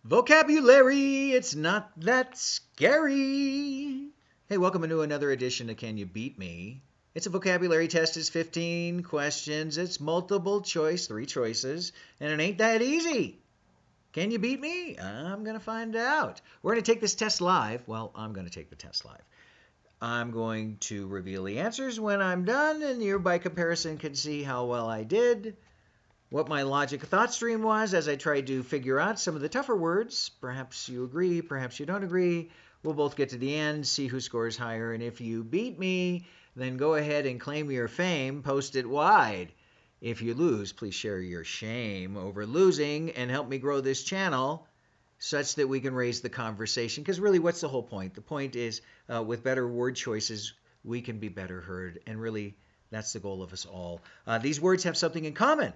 Vocabulary, it's not that scary. Hey, welcome to another edition of Can You Beat Me? It's a vocabulary test. It's 15 questions. It's multiple choice, 3 choices, and it ain't that easy. Can you beat me? I'm going to find out. We're going to take this test live. Well, I'm going to take the test live. I'm going to reveal the answers when I'm done, and you, by comparison, can see how well I did, what my logic thought stream was as I tried to figure out some of the tougher words. Perhaps you agree, perhaps you don't agree. We'll both get to the end, see who scores higher, and if you beat me, then go ahead and claim your fame, post it wide. If you lose, please share your shame over losing and help me grow this channel such that we can raise the conversation. Because really, what's the whole point? The point is, with better word choices, we can be better heard. And really, that's the goal of us all. These words have something in common.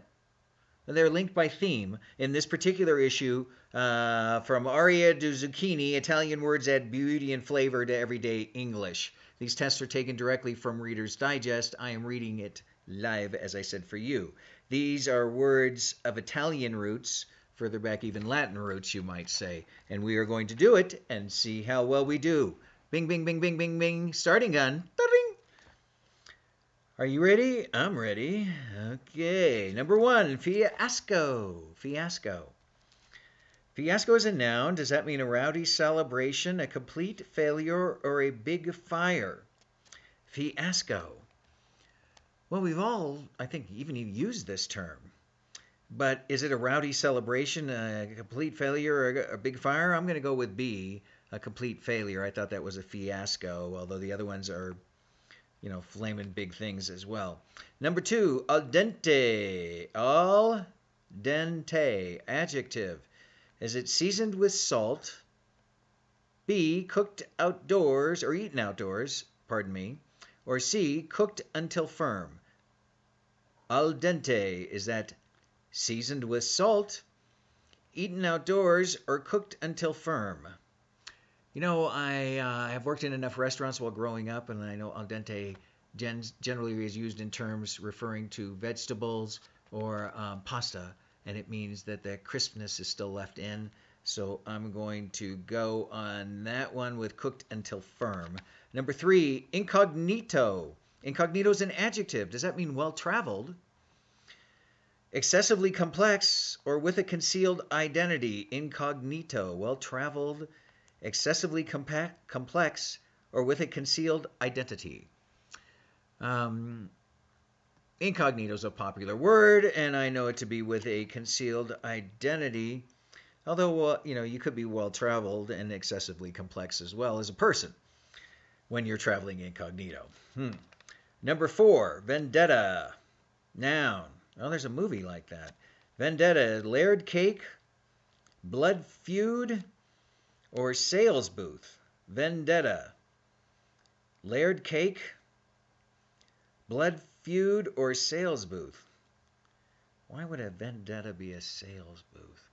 They're linked by theme. In this particular issue, from aria to zucchini, Italian words add beauty and flavor to everyday English. These tests are taken directly from Reader's Digest. I am reading it live, as I said, for you. These are words of Italian roots, further back even Latin roots, you might say. And we are going to do it and see how well we do. Bing, bing, bing, bing, bing, bing. Starting gun. Ta-ding. Are you ready? I'm ready. Okay. Number 1, fiasco. Fiasco. Fiasco is a noun. Does that mean a rowdy celebration, a complete failure, or a big fire? Fiasco. Well, we've all, I think, even used this term. But is it a rowdy celebration, a complete failure, or a big fire? I'm going to go with B, a complete failure. I thought that was a fiasco, although the other ones are, flaming big things as well. Number 2, al dente. Al dente, adjective. Is it seasoned with salt? B, cooked outdoors or eaten outdoors, pardon me. Or C, cooked until firm. Al dente, is that seasoned with salt, eaten outdoors, or cooked until firm? I have worked in enough restaurants while growing up, and I know al dente generally is used in terms referring to vegetables or pasta, and it means that the crispness is still left in. So I'm going to go on that one with cooked until firm. Number 3, incognito. Incognito is an adjective. Does that mean well-traveled? Excessively complex or with a concealed identity. Incognito, well-traveled, excessively complex, or with a concealed identity. Incognito is a popular word, and I know it to be with a concealed identity. Although, you could be well-traveled and excessively complex as well as a person when you're traveling incognito. Number 4, vendetta, noun. Oh, there's a movie like that. Vendetta, layered cake, blood feud, or sales booth. Vendetta, layered cake, blood feud, or sales booth. Why would a vendetta be a sales booth?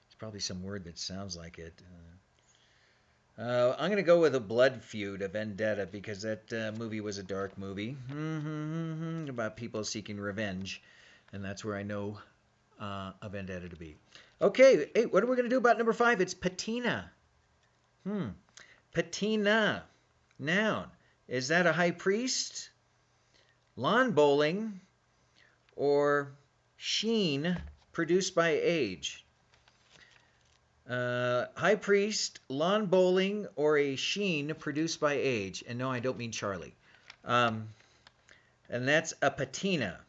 It's probably some word that sounds like it. I'm going to go with a blood feud, a vendetta, because that movie was a dark movie about people seeking revenge. And that's where I know a vendetta to be. Okay, hey, what are we going to do about number 5? It's patina. Patina, noun. Is that a high priest, lawn bowling, or sheen produced by age? High priest, lawn bowling, or a sheen produced by age. And no, I don't mean Charlie. And that's a patina.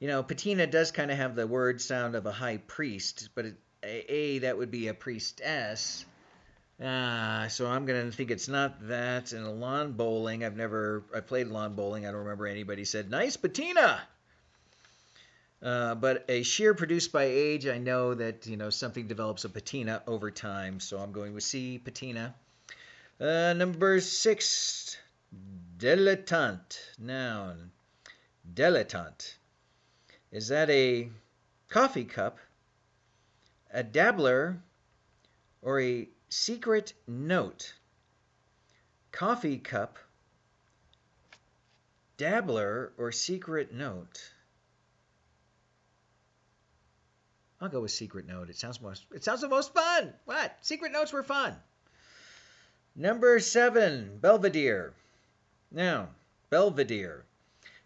Patina does kind of have the word sound of a high priest, but that would be a priestess. So I'm going to think it's not that. And a lawn bowling, I played lawn bowling. I don't remember anybody said, nice patina. But a shear produced by age, I know that, something develops a patina over time. So I'm going with C, patina. Number 6, dilettante, noun. Dilettante. Is that a coffee cup, a dabbler, or a secret note? Coffee cup, dabbler, or secret note? I'll go with secret note. It sounds the most fun. What? Secret notes were fun. Number 7, Belvedere. Now, Belvedere.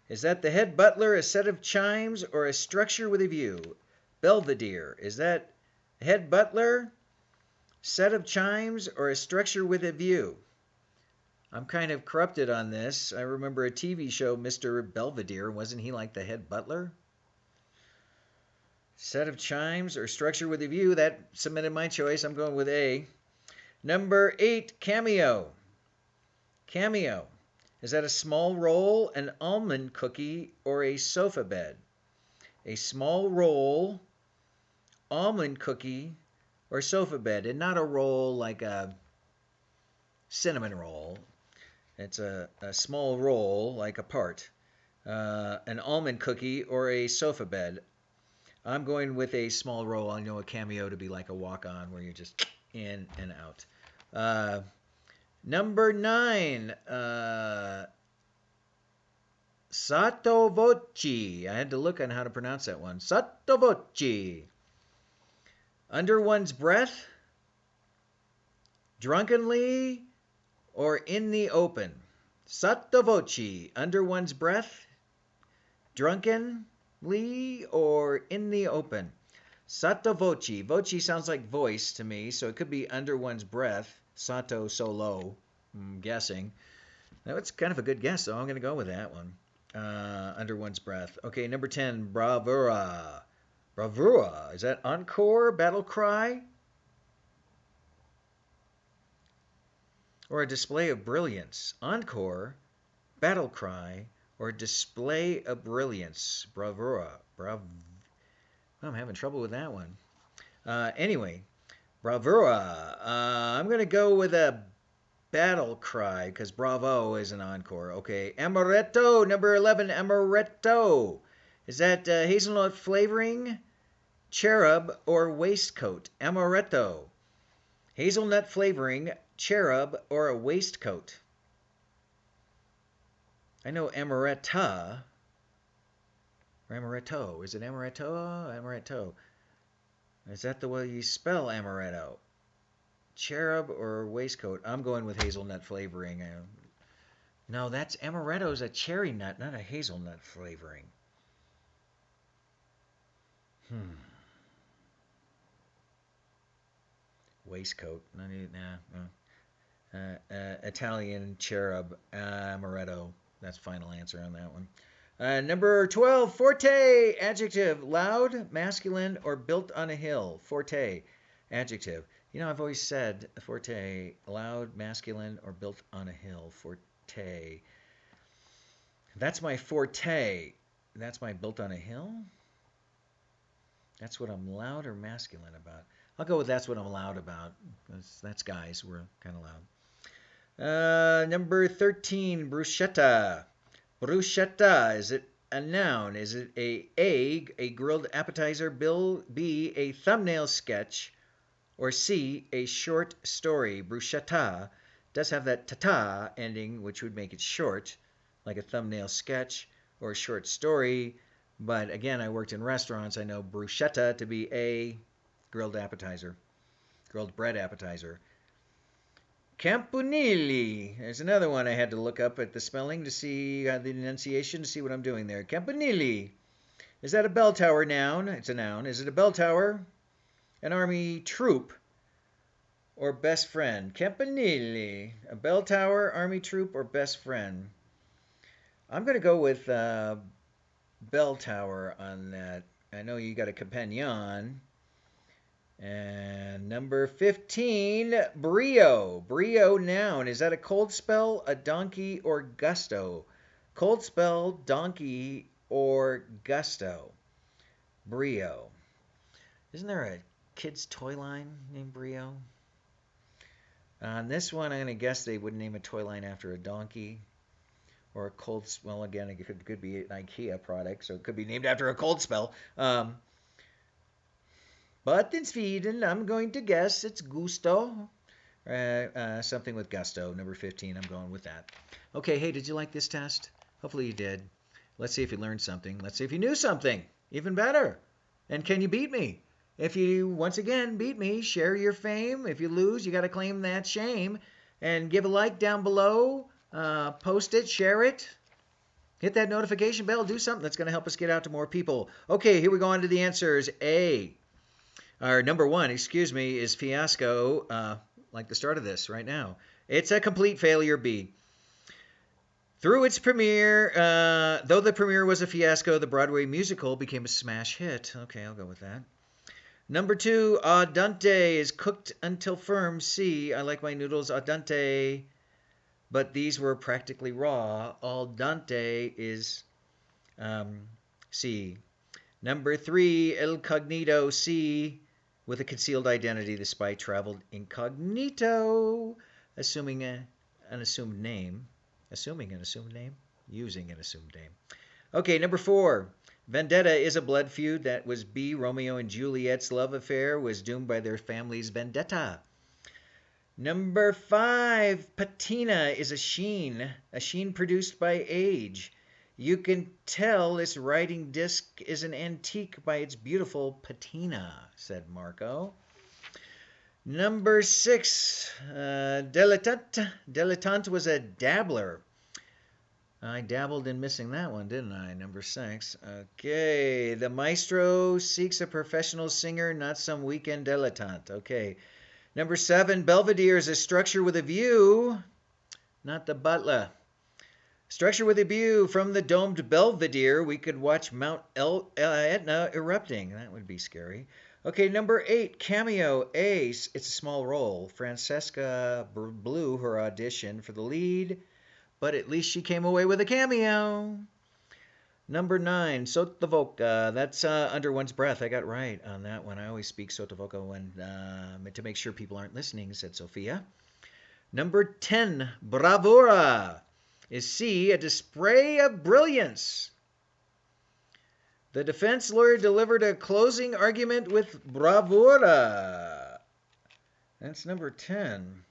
Is that the head butler, a set of chimes, or a structure with a view? Belvedere. Is that head butler, set of chimes, or a structure with a view? I'm kind of corrupted on this. I remember a TV show, Mr. Belvedere. Wasn't he like the head butler? Set of chimes or structure with a view? That submitted my choice. I'm going with A. Number 8, cameo. Cameo. Is that a small roll, an almond cookie, or a sofa bed? A small roll, almond cookie, or sofa bed. And not a roll like a cinnamon roll. It's a small roll like a part. An almond cookie or a sofa bed. I'm going with a small roll. I know a cameo to be like a walk-on where you're just in and out. Number 9, sottovoce. I had to look on how to pronounce that one. Sottovoce. Under one's breath, drunkenly, or in the open. Sottovoce. Under one's breath, drunkenly, or in the open. Sottovoce. Voce sounds like voice to me, so it could be under one's breath. Sotto, so low, I'm guessing. That's kind of a good guess, though. I'm going to go with that one. Under one's breath. Okay, number 10, Bravura. Bravura. Is that encore, battle cry? Or a display of brilliance? Encore, battle cry, or display of brilliance? Bravura. I'm having trouble with that one. Anyway, Bravura. I'm going to go with a battle cry because bravo is an encore. Okay, Amaretto, number 11, Amaretto. Is that hazelnut flavoring, cherub, or waistcoat? Amaretto. Hazelnut flavoring, cherub, or a waistcoat? I know Amaretta. Or Amaretto. Is it Amaretto? Amaretto. Is that the way you spell amaretto? Cherub or waistcoat? I'm going with hazelnut flavoring. No, that's amaretto's a cherry nut, not a hazelnut flavoring. Waistcoat. Italian cherub, amaretto. That's final answer on that one. Number 12, forte, adjective, loud, masculine, or built on a hill. Forte, adjective. You know, I've always said forte, loud, masculine, or built on a hill. Forte. That's my forte. That's my built on a hill? That's what I'm loud or masculine about. I'll go with that's what I'm loud about. That's guys. We're kind of loud. Number 13, bruschetta. Bruschetta, is it a noun? Is it a grilled appetizer, B, a thumbnail sketch, or C, a short story? Bruschetta does have that ta-ta ending, which would make it short, like a thumbnail sketch or a short story. But again, I worked in restaurants. I know bruschetta to be a grilled appetizer, grilled bread appetizer. Campanile. There's another one I had to look up at the spelling to see the enunciation to see what I'm doing there. Campanile. Is that a bell tower noun? It's a noun. Is it a bell tower, an army troop, or best friend? Campanile. A bell tower, army troop, or best friend? I'm going to go with bell tower on that. I know you got a companion. And number 15, brio. Brio noun. Is that a cold spell, a donkey, or gusto? Cold spell, donkey, or gusto? Brio. Isn't there a kid's toy line named Brio? On this one, I'm going to guess they would name a toy line after a donkey. Or a cold spell. Well, again, it could be an IKEA product, so it could be named after a cold spell. But in Sweden, I'm going to guess it's gusto. Something with gusto. Number 15, I'm going with that. Okay, hey, did you like this test? Hopefully you did. Let's see if you learned something. Let's see if you knew something. Even better. And can you beat me? If you, once again, beat me, share your fame. If you lose, you got to claim that shame. And give a like down below. Post it, share it. Hit that notification bell. Do something that's going to help us get out to more people. Okay, here we go on to the answers. Number one, is fiasco, like the start of this right now. It's a complete failure. B. Through its premiere, though the premiere was a fiasco, the Broadway musical became a smash hit. Okay, I'll go with that. Number two, al dente is cooked until firm. C. I like my noodles al dente, but these were practically raw. Al dente is C. Number three, Incognito. C. With a concealed identity, the spy traveled incognito, assuming an assumed name. Assuming an assumed name? Using an assumed name. Okay, number four. Vendetta is a blood feud. That was B. Romeo and Juliet's love affair was doomed by their family's vendetta. Number five. Patina is a sheen produced by age. You can tell this writing disc is an antique by its beautiful patina, said Marco. Number six, dilettante. Dilettante was a dabbler. I dabbled in missing that one, didn't I? Number six. Okay, the maestro seeks a professional singer, not some weekend dilettante. Okay. Number seven, Belvedere is a structure with a view, not the butler. Structure with a view. From the domed Belvedere, we could watch Mount Etna erupting. That would be scary. Okay, number eight, cameo. A. It's a small role. Francesca blew her audition for the lead, but at least she came away with a cameo. Number nine, sottovoce. That's under one's breath. I got right on that one. I always speak sottovoce when to make sure people aren't listening, said Sophia. Number 10, bravura. Is C, a display of brilliance. The defense lawyer delivered a closing argument with bravura. That's number 10.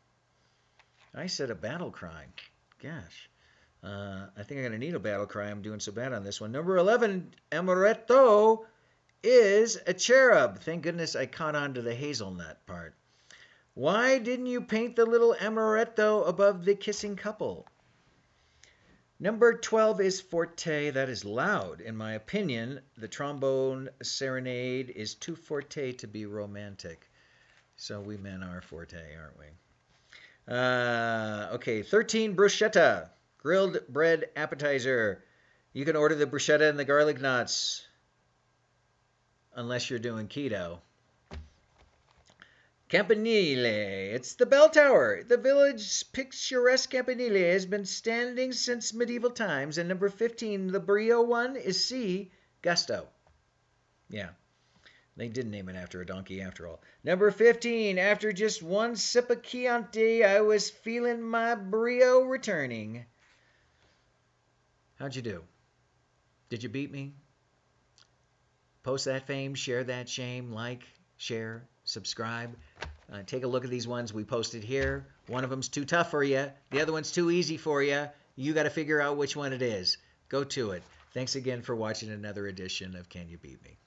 I said a battle cry. Gosh. I think I'm going to need a battle cry. I'm doing so bad on this one. Number 11, Amaretto is a cherub. Thank goodness I caught on to the hazelnut part. Why didn't you paint the little Amaretto above the kissing couple? Number 12 is forte. That is loud. In my opinion, the trombone serenade is too forte to be romantic. So we men are forte, aren't we? Okay, 13, bruschetta. Grilled bread appetizer. You can order the bruschetta and the garlic knots. Unless you're doing keto. Campanile. It's the bell tower. The village's picturesque campanile has been standing since medieval times. And number 15, the Brio one, is C, Gusto. Yeah, they did name it after a donkey after all. Number 15, after just one sip of Chianti, I was feeling my Brio returning. How'd you do? Did you beat me? Post that fame, share that shame, like, share, subscribe. Take a look at these ones we posted here. One of them's too tough for you. The other one's too easy for you. You got to figure out which one it is. Go to it. Thanks again for watching another edition of Can You Beat Me?